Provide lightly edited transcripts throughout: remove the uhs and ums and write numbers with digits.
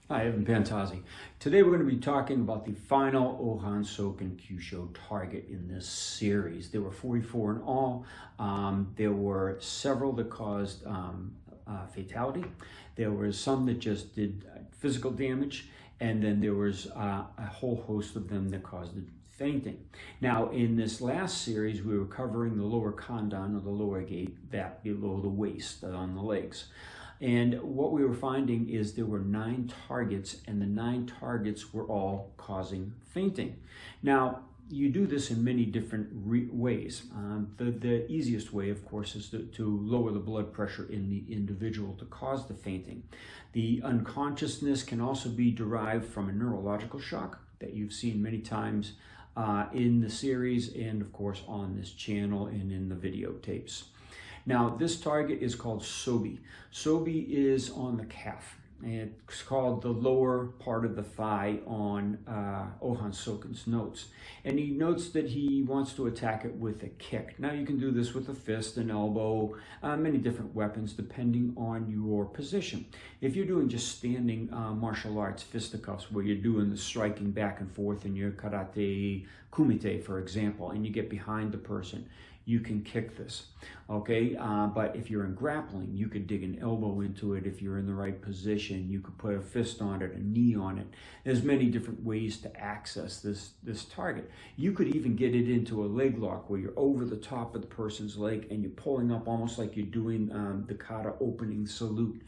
Hi, I'm Pantazi. Today we're going to be talking about the final Hohan Soken Kyusho target in this series. There were 44 in all. There were several that caused fatality. There were some that just did physical damage, and then there was a whole host of them that caused fainting. Now, in this last series, we were covering the lower kondon, or the lower gate, that below the waist, on the legs. And what we were finding is there were 9 targets, and the 9 targets were all causing fainting. Now, you do this in many different ways. The easiest way, of course, is to lower the blood pressure in the individual to cause the fainting. The unconsciousness can also be derived from a neurological shock that you've seen many times in the series, and of course on this channel and in the videotapes. Now, this target is called Sobi. Sobi is on the calf. It's called the lower part of the thigh on Hohan Soken's notes. And he notes that he wants to attack it with a kick. Now, you can do this with a fist, an elbow, many different weapons, depending on your position. If you're doing just standing martial arts fisticuffs, where you're doing the striking back and forth in your karate kumite, for example, and you get behind the person, you can kick this, okay? But if you're in grappling, you could dig an elbow into it. If you're in the right position, you could put a fist on it, a knee on it. There's many different ways to access this target. You could even get it into a leg lock, where you're over the top of the person's leg and you're pulling up almost like you're doing the kata opening salute.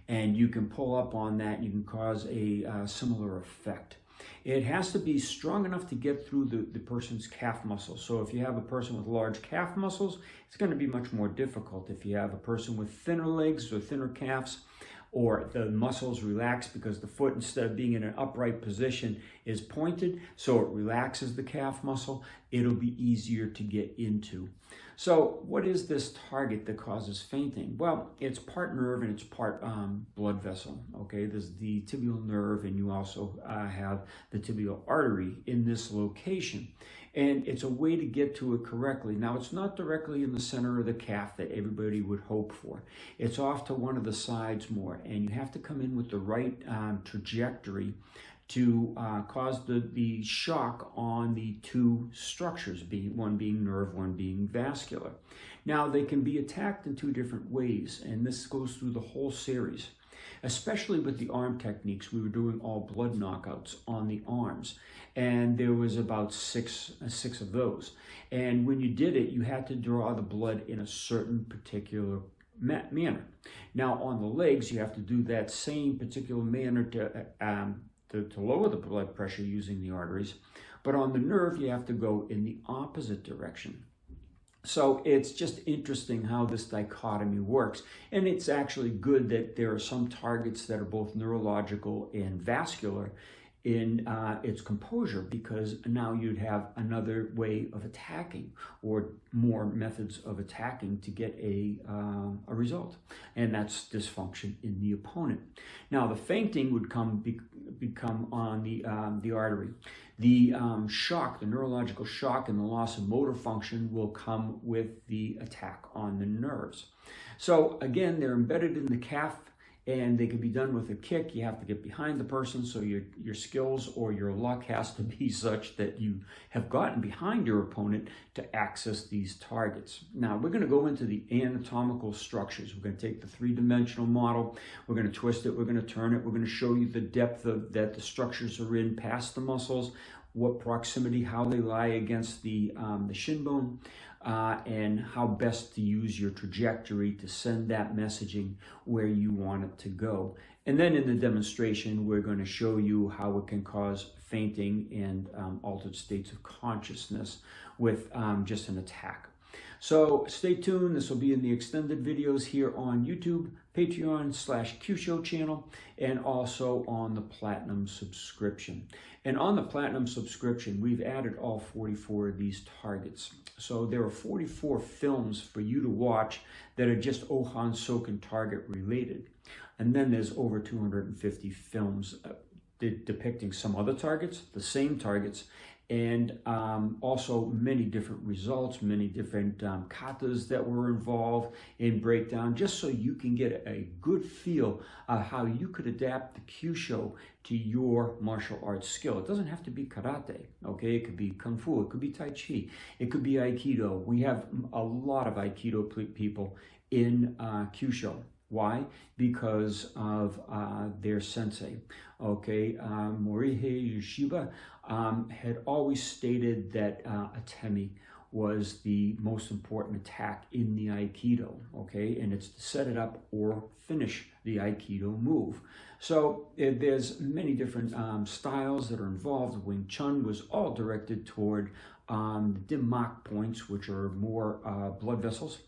And you can pull up on that, and you can cause a similar effect. It has to be strong enough to get through the person's calf muscles. So if you have a person with large calf muscles, it's going to be much more difficult. If you have a person with thinner legs or thinner calves, or the muscles relax because the foot, instead of being in an upright position, is pointed, so it relaxes the calf muscle, it'll be easier to get into. So what is this target that causes fainting? Well, it's part nerve and it's part blood vessel, okay? There's the tibial nerve, and you also have the tibial artery in this location. And it's a way to get to it correctly. Now, it's not directly in the center of the calf that everybody would hope for. It's off to one of the sides more, and you have to come in with the right trajectory to cause the shock on the 2 structures, one being nerve, one being vascular. Now, they can be attacked in 2 different ways, and this goes through the whole series. Especially with the arm techniques, we were doing all blood knockouts on the arms, and there was about six of those. And when you did it, you had to draw the blood in a certain particular manner. Now, on the legs, you have to do that same particular manner to lower the blood pressure using the arteries, but on the nerve, you have to go in the opposite direction. So it's just interesting how this dichotomy works. And it's actually good that there are some targets that are both neurological and vascular in its composure, because now you'd have another way of attacking, or more methods of attacking, to get a result. And that's dysfunction in the opponent. Now, the fainting would become on the artery. The shock, the neurological shock, and the loss of motor function will come with the attack on the nerves. So again, they're embedded in the calf, and they can be done with a kick. You have to get behind the person, so your skills or your luck has to be such that you have gotten behind your opponent to access these targets. Now, we're going to go into the anatomical structures. We're going to take the 3-dimensional model, we're going to twist it, we're going to turn it, we're going to show you the depth that the structures are in past the muscles, what proximity, how they lie against the shin bone, and how best to use your trajectory to send that messaging where you want it to go. And then in the demonstration, we're going to show you how it can cause fainting and altered states of consciousness with just an attack. So stay tuned. This will be in the extended videos here on YouTube, Patreon/Kyusho channel, and also on the Platinum subscription. And on the Platinum subscription, we've added all 44 of these targets. So there are 44 films for you to watch that are just Hohan Soken target related. And then there's over 250 films depicting some other targets, the same targets, and also many different results, many different katas that were involved in breakdown, just so you can get a good feel of how you could adapt the Kyusho to your martial arts skill. It doesn't have to be karate, okay? It could be kung fu, it could be tai chi, it could be aikido. We have a lot of aikido people in Kyusho. Why? Because of their sensei. Okay, Morihei Yoshiba had always stated that atemi was the most important attack in the Aikido, okay? And it's to set it up or finish the Aikido move. So there's many different styles that are involved. Wing Chun was all directed toward the dim mak points, which are more blood vessels.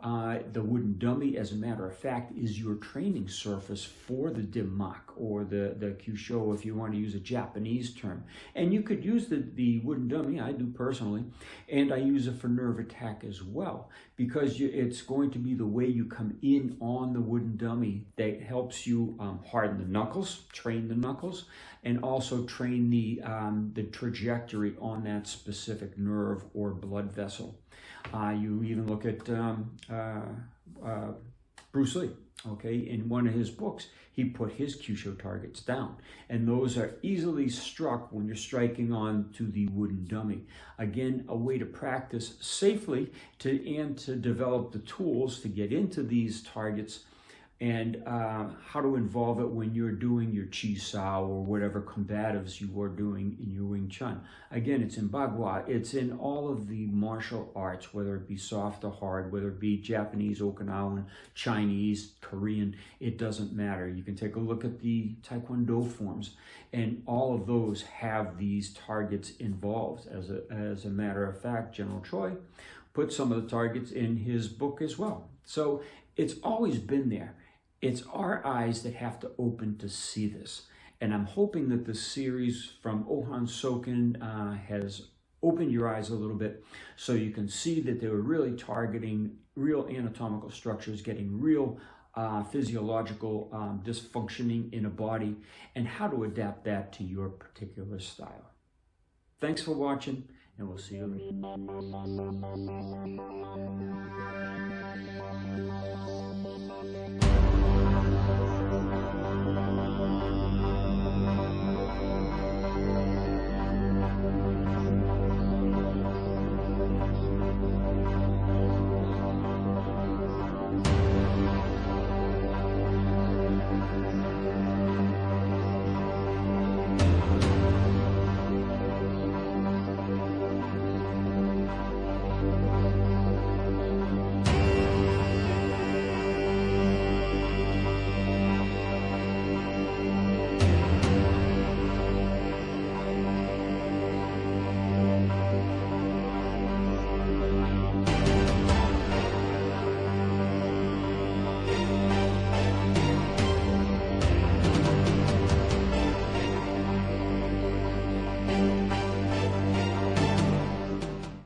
The wooden dummy, as a matter of fact, is your training surface for the dim mak, or the Kyusho, if you want to use a Japanese term. And you could use the wooden dummy, I do personally, and I use it for nerve attack as well, because it's going to be the way you come in on the wooden dummy that helps you harden the knuckles, train the knuckles, and also train the trajectory on that specific nerve or blood vessel. You even look at Bruce Lee, okay? In one of his books, he put his Kyusho targets down, and those are easily struck when you're striking on to the wooden dummy. Again, a way to practice safely and to develop the tools to get into these targets, and how to involve it when you're doing your Chi Sao or whatever combatives you are doing in your Wing Chun. Again, it's in Bagua, it's in all of the martial arts, whether it be soft or hard, whether it be Japanese, Okinawan, Chinese, Korean, it doesn't matter. You can take a look at the Taekwondo forms, and all of those have these targets involved. As a matter of fact, General Choi put some of the targets in his book as well. So it's always been there. It's our eyes that have to open to see this. And I'm hoping that the series from Hohan Soken has opened your eyes a little bit, so you can see that they were really targeting real anatomical structures, getting real physiological dysfunctioning in a body, and how to adapt that to your particular style. Thanks for watching, and we'll see you later.